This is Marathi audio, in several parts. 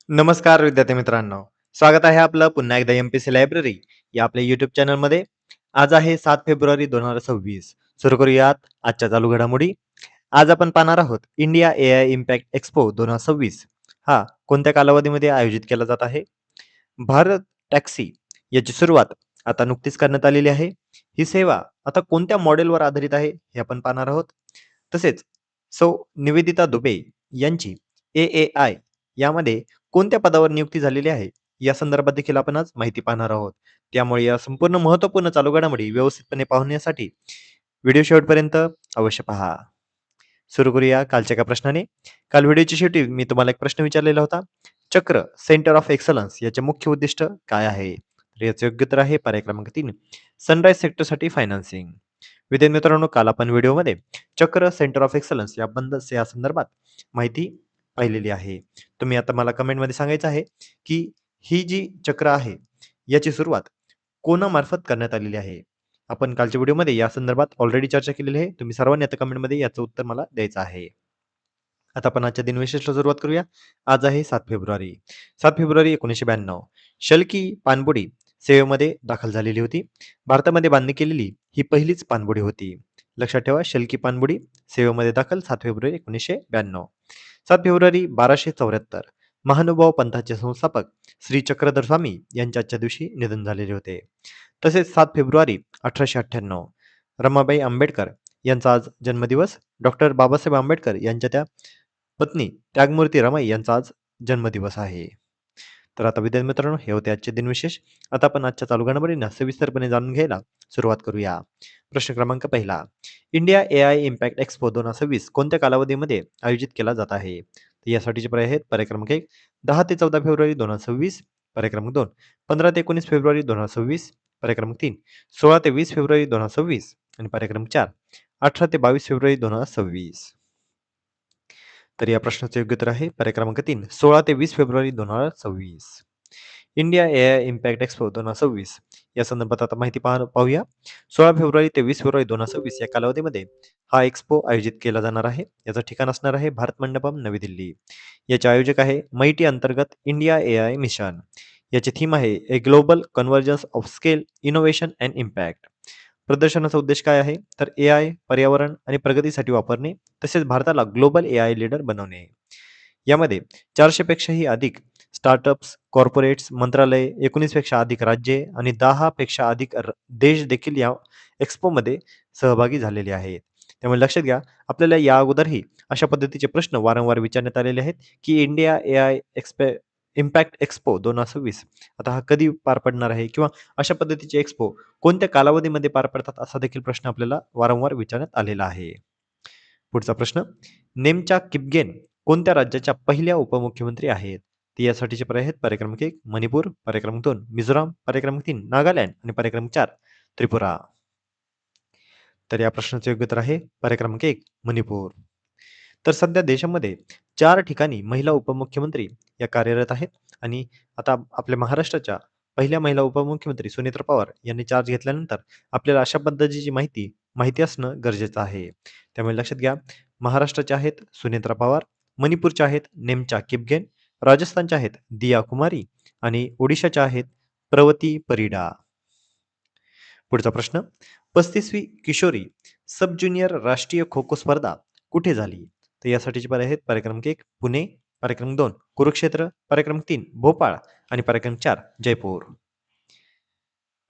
नमस्कार विद्यार्थी मित्रांनो, स्वागत आहे आपलं पुन्हा एकदा एम-पी-सी लायब्ररी या आपल्या यूट्यूब चॅनलमध्ये. आज आहे 7 फेब्रुवारी 2026. सुरू करूयात आजच्या चालू घडामोडी. आज आपण पाहणार आहोत इंडिया एआय इम्पॅक्ट एक्स्पो 2026 हा कोणत्या कालावधीमध्ये आयोजित केला जात आहे. भारत टॅक्सी याची सुरुवात आता नुकतीच करण्यात आलेली आहे. ही सेवा आता कोणत्या मॉडेलवर आधारित आहे हे आपण पाहणार आहोत. तसेच सौ निवेदिता दुबे यांची एएआय यामध्ये कोणत्या पदावर नियुक्ती झालेली आहे या संदर्भात देखील आपण आज माहिती पाहणार आहोत. त्यामुळे या संपूर्ण महत्त्वपूर्ण चालू घडामोडी व्यवस्थितपणे पाहण्यासाठी व्हिडिओ शेवटपर्यंत अवश्य पहा. सुरू करूया कालच्या एका प्रश्नाने. काल व्हिडिओच्या शेवटी मी तुम्हाला एक प्रश्न विचारलेला होता. चक्र सेंटर ऑफ एक्सलन्स याचे मुख्य उद्दिष्ट काय आहे? तर याचे योग्य उत्तर आहे पर्याय क्रमांक 3 सनराइज सेक्टरसाठी फायनान्सिंग. विद्यार्थी मित्रांनो, काल आपण व्हिडिओमध्ये चक्र सेंटर ऑफ एक्सलन्स या संदर्भात माहिती पाहिलेली आहे. तुम्ही आता मला कमेंटमध्ये सांगायचं आहे की ही जी चक्र आहे याची सुरुवात कोणामार्फत करण्यात आलेली आहे. आपण कालच्या व्हिडिओमध्ये या संदर्भात ऑलरेडी चर्चा केलेली आहे. तुम्ही सर्वांनी आता कमेंटमध्ये याचं उत्तर मला द्यायचं आहे. आता आपण आजच्या दिनविशेषला सुरुवात करूया. आज आहे 7 फेब्रुवारी. 7 फेब्रुवारी 1992 शल्की पाणबुडी सेवेमध्ये दाखल झालेली होती. भारतामध्ये बांधणी केलेली ही पहिलीच पाणबुडी होती. लक्षात ठेवा, शल्की पाणबुडी सेवेमध्ये दाखल 7 फेब्रुवारी 1992. 7 फेब्रुवारी 1274 महानुभाव पंथाचे संस्थापक श्री चक्रधर स्वामी यांच्या आजच्या दिवशी निधन झालेले होते. तसेच 7 फेब्रुवारी 1898 रमाबाई आंबेडकर यांचा आज जन्मदिवस. डॉक्टर बाबासाहेब आंबेडकर यांच्या त्या पत्नी त्यागमूर्ती रमाई यांचा आज जन्मदिवस आहे. तर आता विद्यार्थी मित्रांनो, हे होते आजचे दिनविशेष. आता आपण आजच्या चालू घडामोडींना सविस्तरपणे जाणून घ्यायला सुरुवात करूया. प्रश्न क्रमांक पहिला. इंडिया एआय इम्पॅक्ट एक्स्पो 2026 कोणत्या कालावधीमध्ये आयोजित केला जात आहे? तर यासाठीचे पर्याय आहेत पर्याय क्रमांक 1 10 ते 14 फेब्रुवारी 2026, पर्याय क्रमांक 2 15 ते 19 फेब्रुवारी 2026, पर्याय क्रमांक 3 16 ते 20 फेब्रुवारी 2026 आणि पर्याय क्रमांक 4 18 ते 22 फेब्रुवारी 2026. तर या प्रश्नाचे योग्य उत्तर आहे पर्याय क्रमांक 3 16 ते 20 February 2026. India AI impact expo 2026 या संदर्भात आता माहिती पाहूया. 16 फेब्रुवारी ते 20 फेब्रुवारी 2026 या कालावधीमध्ये हा एक्स्पो आयोजित केला जाणार आहे. याचं ठिकाण असणार आहे भारत मंडपम, नवी दिल्ली. याचे आयोजक आहे मैटी अंतर्गत इंडिया एआय मिशन. याची थीम आहे a global convergence of scale innovation and impact. प्रदर्शनाचा उद्देश काय आहे? तर एआय पर्यावरण आणि प्रगतीसाठी वापरणे, तसेच भारताला ग्लोबल एआय लीडर बनवणे. यामध्ये 400 पेक्षाही अधिक स्टार्टअप्स, कॉर्पोरेट्स, मंत्रालय, 19 पेक्षा अधिक राज्ये आणि 10 पेक्षा अधिक देश देखील या एक्स्पोमध्ये सहभागी झालेले आहेत. त्यामुळे लक्षात घ्या, आपल्याला या अगोदरही अशा पद्धतीचे प्रश्न वारंवार विचारण्यात आलेले आहेत की इंडिया एआय इम्पॅक्ट एक्स्पो 2026 आता हा कधी पार पडणार आहे, किंवा अशा पद्धतीचे एक्स्पो कोणत्या कालावधीमध्ये पार पडतात, असा देखील प्रश्न आपल्याला वारंवार विचारण्यात आलेला आहे. पुढचा प्रश्न. नेमच्या किपगेन कोणत्या राज्याच्या पहिल्या उपमुख्यमंत्री आहेत? तर यासाठीचे पर्याय आहेत पर्याय क्रमांक 1 मणिपूर, पर्याय क्रमांक 2 मिझोराम, पर्याय क्रमांक 3 नागालँड आणि पर्याय क्रमांक 4 त्रिपुरा. तर या प्रश्नाचे योग्य उत्तर आहे पर्याय क्रमांक 1 मणिपूर. तर सध्या देशामध्ये 4 ठिकाणी महिला उपमुख्यमंत्री या कार्यरत आहेत आणि आता आपल्या महाराष्ट्राच्या पहिल्या महिला उपमुख्यमंत्री सुनेत्रा पवार यांनी चार्ज घेतल्यानंतर आपल्याला अशा पद्धतीची माहिती असणं गरजेचं आहे. त्यामुळे लक्षात घ्या, महाराष्ट्राच्या आहेत सुनेत्रा पवार, मणिपूरच्या आहेत नेमचा किपगेन, राजस्थानच्या आहेत दिया कुमारी आणि ओडिशाच्या आहेत प्रवती परिडा. पुढचा प्रश्न. 35वी किशोरी सब ज्युनियर राष्ट्रीय खो खो स्पर्धा कुठे झाली? तर यासाठीचे पर्याय आहेत पर्याय क्रमांक 1 पुणे, पर्याय क्रमांक 2 कुरुक्षेत्र, पर्याय क्रमांक 3 भोपाळ आणि पर्याय क्रमांक 4 जयपूर.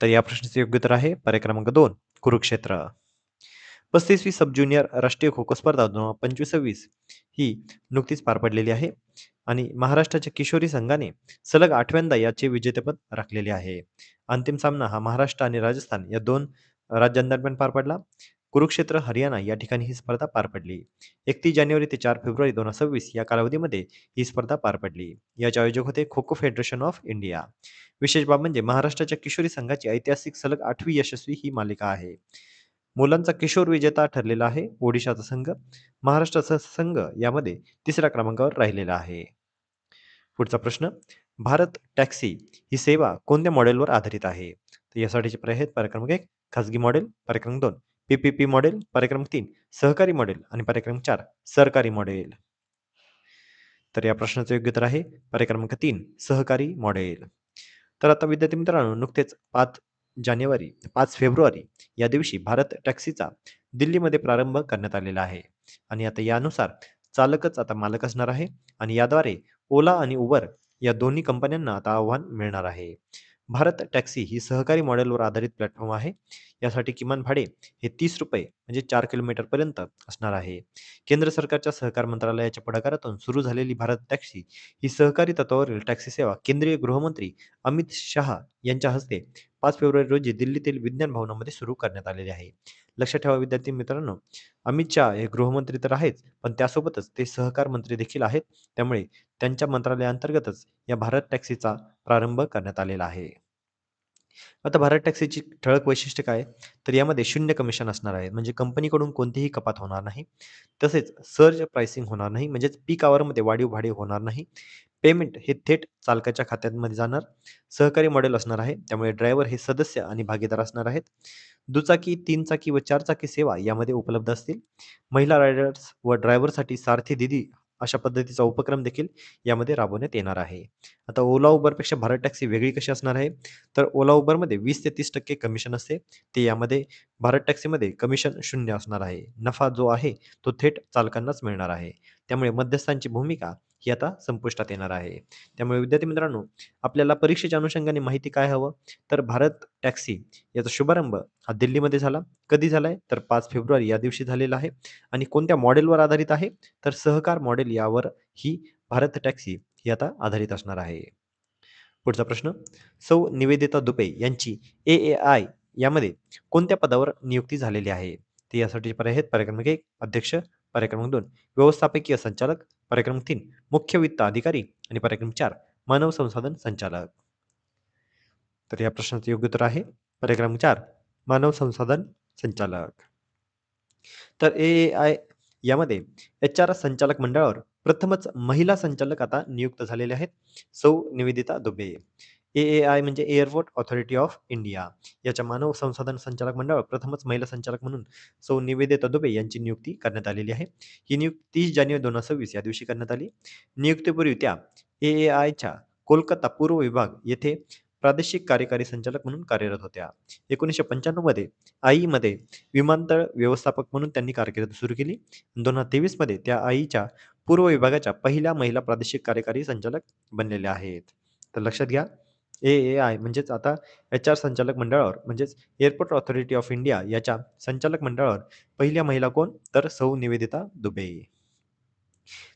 तर या प्रश्नाचे योग्य उत्तर आहे पर्याय क्रमांक 2 कुरुक्षेत्र. 35वी सब ज्युनियर राष्ट्रीय खो खो स्पर्धा 2025 ही नुकतीच पार पडलेली आहे आणि महाराष्ट्राच्या किशोरी संघाने सलग 8व्यांदा याचे विजेतेपद राखलेले आहे. अंतिम सामना हा महाराष्ट्र आणि राजस्थान या 2 राज्यांदरम्यान पार पडला. कुरुक्षेत्र, हरियाणा या ठिकाणी ही स्पर्धा पार पडली. 31 जानेवारी ते 4 फेब्रुवारी 2026 या कालावधीमध्ये ही स्पर्धा पार पडली. याचे आयोजक होते kho kho federation of India. विशेष बाब म्हणजे महाराष्ट्राच्या किशोरी संघाची ऐतिहासिक सलग 8वी यशस्वी ही मालिका आहे. मुलांचा किशोर विजेता ठरलेला आहे ओडिशाचा संघ. महाराष्ट्राचा संघ यामध्ये 3ऱ्या क्रमांकावर राहिलेला आहे. पुढचा प्रश्न. भारत टॅक्सी ही सेवा कोणत्या मॉडेलवर आधारित आहे? तर यासाठीचे पर्याय आहेत पर्याय क्रमांक 1 खाजगी मॉडेल, पर्याय क्रमांक 2 पीपीपी मॉडेल, पर्याय क्रमांक 3 सहकारी मॉडेल आणि पर्याय क्रमांक 4 सरकारी मॉडेल. तर या प्रश्नाचं योग्य उत्तर आहे पर्याय क्रमांक 3 सहकारी मॉडेल. तर आता विद्यार्थी मित्रांनो नुकतेच 5 फेब्रुवारी या दिवशी भारत टॅक्सीचा दिल्लीमध्ये प्रारंभ करण्यात आलेला आहे आणि आता यानुसार चालकच आता मालक असणार आहे आणि याद्वारे ओला आणि उबर या दोन्ही कंपन्यांना आता आव्हान मिळणार आहे. भारत टॅक्सी ही सहकारी मॉडेलवर आधारित प्लॅटफॉर्म आहे. यासाठी किमान भाडे हे ₹30 म्हणजे 4 किलोमीटरपर्यंत असणार आहे. केंद्र सरकारच्या सहकार मंत्रालयाच्या पुढाकारातून सुरू झालेली भारत टॅक्सी ही सहकारी तत्वावरील टॅक्सी सेवा केंद्रीय गृहमंत्री अमित शहा यांच्या हस्ते 5 फेब्रुवारी रोजी दिल्लीतील विज्ञान भवनामध्ये सुरू करण्यात आलेली आहे. लक्षात ठेवा विद्यार्थी मित्रांनो, अमित शहा हे गृहमंत्री तर आहेच, पण त्यासोबतच ते सहकार मंत्री देखील आहेत. त्यामुळे त्यांच्या मंत्रालयाअंतर्गतच या भारत टॅक्सीचा प्रारंभ करण्यात आलेला आहे. आता भारत टॅक्सीची ठळक वैशिष्ट्य काय? तर यामध्ये शून्य कमिशन असणार आहे. म्हणजे कंपनीकडून कोणतीही कपात होणार नाही. तसेच सर्ज प्राइसिंग होणार नाही. म्हणजेच पीक आवरमध्ये वाढीव भाडे होणार नाही. पेमेंट हे थेट चालकाच्या खात्यांमध्ये जाणार. सहकारी मॉडेल असणार आहे. त्यामुळे ड्रायव्हर हे सदस्य आणि भागीदार असणार आहेत. दुचाकी, 3 चाकी व 4 चाकी सेवा यामध्ये उपलब्ध असतील. महिला रायडर्स व ड्रायव्हरसाठी सारथी दीदी अशा पद्धतीचा उपक्रम देखील यामध्ये राबवण्यात येणार आहे. आता ओला उबरपेक्षा भारत टॅक्सी वेगळी कशी असणार आहे? तर ओला उबरमध्ये 20 ते 30% कमिशन असते. ते यामध्ये भारत टॅक्सीमध्ये कमिशन शून्य असणार आहे. नफा जो आहे तो थेट चालकांनाच मिळणार आहे. त्यामुळे मध्यस्थांची भूमिका ही आता संपुष्टात येणार आहे. त्यामुळे विद्यार्थी मित्रांनो, आपल्याला परीक्षेच्या अनुषंगाने माहिती काय हवं? तर भारत टॅक्सी याचा शुभारंभ हा दिल्लीमध्ये झाला. कधी झालाय? तर 5 फेब्रुवारी या दिवशी झालेला आहे आणि कोणत्या मॉडेलवर आधारित आहे? तर सहकार मॉडेल यावर ही भारत टॅक्सी ही आता आधारित असणार आहे. पुढचा प्रश्न, सौ निवेदिता दुबे यांची AAI यामध्ये कोणत्या पदावर नियुक्ती झालेली आहे? ते यासाठी पर्याय आहेत. पर्याय क्रमांक 1 अध्यक्ष, पर्याय क्रमांक 2 व्यवस्थापकीय संचालक, पर्याय क्रमांक 3 मुख्य वित्त अधिकारी आणि पर्याय क्रमांक 4 मानव संसाधन संचालक. तर या प्रश्नाचं योग्य उत्तर आहे पर्याय क्रमांक 4 मानव संसाधन संचालक. तर AAI यामध्ये HR संचालक मंडळावर प्रथमच महिला संचालक आता नियुक्त झालेले आहेत. सौ निवेदिता दुबे. AAI म्हणजे एअरपोर्ट ऑथॉरिटी ऑफ इंडिया याच्या मानव संसाधन संचालक मंडळावर प्रथमच महिला संचालक म्हणून सौ निवेदिता दुबे यांची नियुक्ती करण्यात आलेली आहे. ही नियुक्ती 30 जानेवारी 2026 या दिवशी करण्यात आली. नियुक्तीपूर्वी त्या AAIच्या कोलकाता पूर्व विभाग येथे प्रादेशिक कार्यकारी संचालक म्हणून कार्यरत होत्या. 1995 मध्ये आईमध्ये विमानतळ व्यवस्थापक म्हणून त्यांनी कारकीर्द सुरू केली. 2023 मध्ये त्या आईच्या पूर्व विभागाच्या पहिल्या महिला प्रादेशिक कार्यकारी संचालक बनलेल्या आहेत. तर लक्षात घ्या, AAI म्हणजेच आता HR संचालक मंडळावर म्हणजेच एअरपोर्ट ऑथॉरिटी ऑफ इंडिया याच्या संचालक मंडळावर पहिल्या महिला कोण? तर सौ निवेदिता दुबे.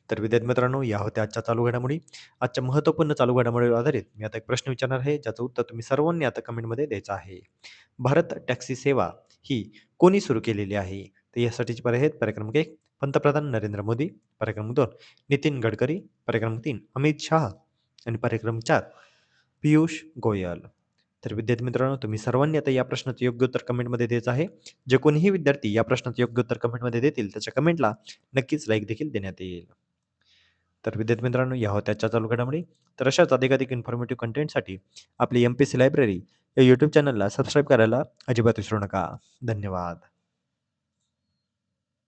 तर विद्यार्थी मित्रांनो, या होत्या आजच्या चालू घडामोडी. आजच्या महत्त्वपूर्ण चालू घडामोडीवर आधारित मी आता एक प्रश्न विचारणार आहे, ज्याचं उत्तर तुम्ही सर्वांनी आता कमेंटमध्ये द्यायचं आहे. भारत टॅक्सी सेवा ही कोणी सुरू केलेली आहे? तर यासाठीचे पर्याय आहेत. पर्याय क्रमांक 1 पंतप्रधान नरेंद्र मोदी, पर्याय क्रमांक 2 नितीन गडकरी, पर्याय क्रमांक 3 अमित शहा आणि पर्याय क्रमांक 4 पियुष गोयल. तर विद्यार्थी मित्रांनो, तुम्ही सर्वांनी आता या प्रश्नाचं योग्य उत्तर कमेंटमध्ये द्यायचं आहे. जे कोणीही विद्यार्थी या प्रश्नाचं योग्य उत्तर कमेंटमध्ये देतील, त्याच्या कमेंटला नक्कीच लाईक देखील देण्यात येईल. तर विद्यार्थी मित्रांनो, या होत्या आजच्या चालू घडामोडी. तर अशाच अधिकाधिक इन्फॉर्मेटिव्ह कंटेंटसाठी आपली MPSC लायब्ररी या यूट्यूब चॅनलला सबस्क्राईब करायला अजिबात विसरू नका. धन्यवाद.